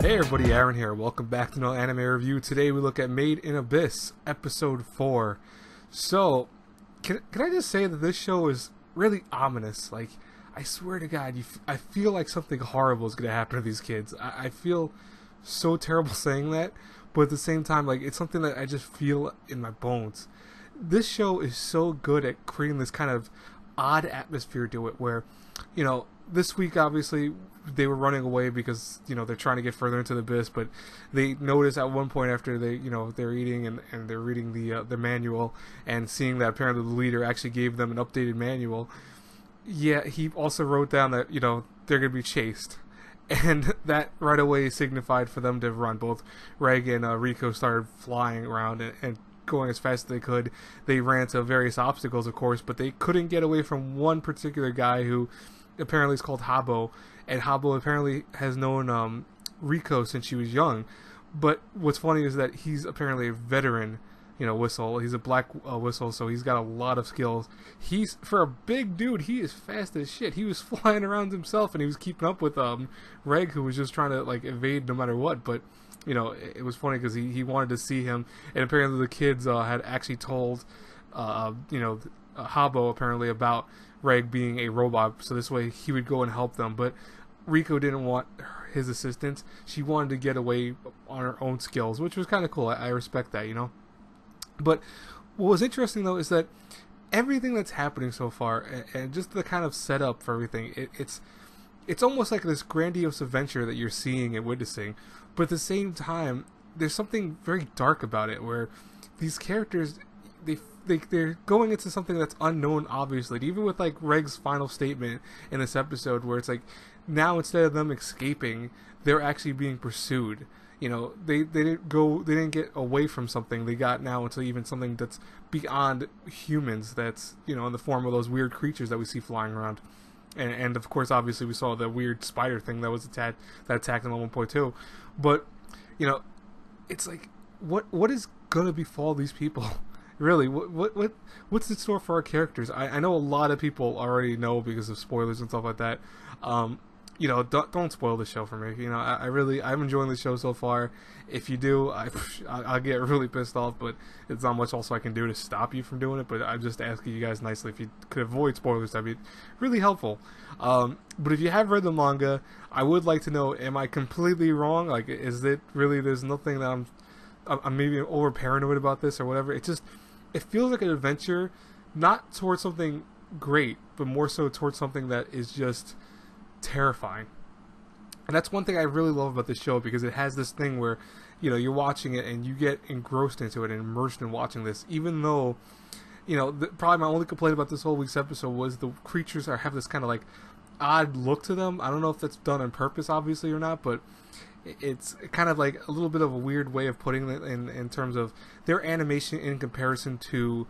Hey everybody, Aaron here. Welcome back to another anime review. Today we look at Made in Abyss, episode 4. So, can I just say that this show is really ominous? Like, I swear to God, I feel like something horrible is going to happen to these kids. I feel so terrible saying that, but at the same time, like, it's something that I just feel in my bones. This show is so good at creating this kind of odd atmosphere to it where, you know, this week obviously they were running away because, you know, they're trying to get further into the abyss, but they notice at one point after they're eating and they're reading the manual and seeing that apparently the leader actually gave them an updated manual. Yeah, he also wrote down that, you know, they're going to be chased. And that right away signified for them to run. Both Reg and Riko started flying around and going as fast as they could. They ran to various obstacles, of course, but they couldn't get away from one particular guy who apparently is called Habo, and Habo apparently has known Riko since she was young. But what's funny is that he's apparently a veteran, you know, whistle. He's a black whistle, so he's got a lot of skills. He's, for a big dude, he is fast as shit. He was flying around himself, and he was keeping up with Reg, who was just trying to like evade no matter what. But you know, it was funny because he wanted to see him, and apparently the kids had actually told Habo apparently about Reg being a robot, so this way he would go and help them. But Riko didn't want his assistance. She wanted to get away on her own skills, which was kind of cool. I respect that, you know. But what was interesting though is that everything that's happening so far, and just the kind of setup for everything, it's almost like this grandiose adventure that you're seeing and witnessing. But at the same time, there's something very dark about it, where these characters, they're going into something that's unknown, obviously. Even with like Reg's final statement in this episode, where it's like, now instead of them escaping, they're actually being pursued. You know, they didn't get away from something. They got now into even something that's beyond humans. That's, you know, in the form of those weird creatures that we see flying around. And of course, obviously, we saw the weird spider thing that was attacked them at one point too. But you know, it's like, what is gonna befall these people? Really, what's in store for our characters? I know a lot of people already know because of spoilers and stuff like that. You know, don't spoil the show for me. You know, I'm enjoying the show so far. If you do, I'll get really pissed off, but it's not much else I can do to stop you from doing it. But I'm just asking you guys nicely, if you could avoid spoilers, that'd be really helpful. But if you have read the manga, I would like to know, am I completely wrong? Like, is it really, there's nothing that I'm maybe over paranoid about this or whatever? It feels like an adventure, not towards something great, but more so towards something that is just terrifying. And that's one thing I really love about this show, because it has this thing where, you know, you're watching it and you get engrossed into it and immersed in watching this, even though, you know, probably my only complaint about this whole week's episode was the creatures have this kind of like odd look to them. I don't know if that's done on purpose, obviously, or not, but it's kind of like a little bit of a weird way of putting it in terms of their animation in comparison to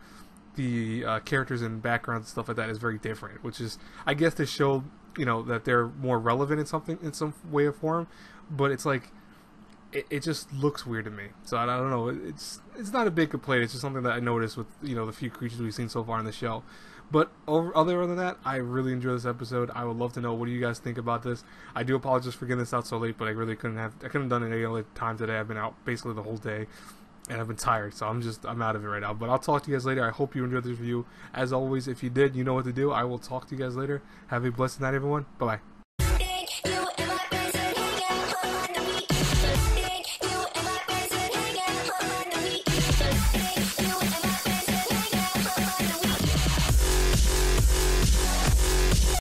the characters and backgrounds and stuff like that is very different, which is, I guess, to show, you know, that they're more relevant in some way or form. But it's like, it just looks weird to me. So I don't know, it's not a big complaint. It's just something that I noticed with, you know, the few creatures we've seen so far in the show. But other than that, I really enjoyed this episode. I would love to know, what do you guys think about this? I do apologize for getting this out so late, but I really couldn't have done it any other time today. I've been out basically the whole day, and I've been tired, so I'm out of it right now. But I'll talk to you guys later. I hope you enjoyed this review. As always, if you did, you know what to do. I will talk to you guys later. Have a blessed night, everyone. Bye-bye.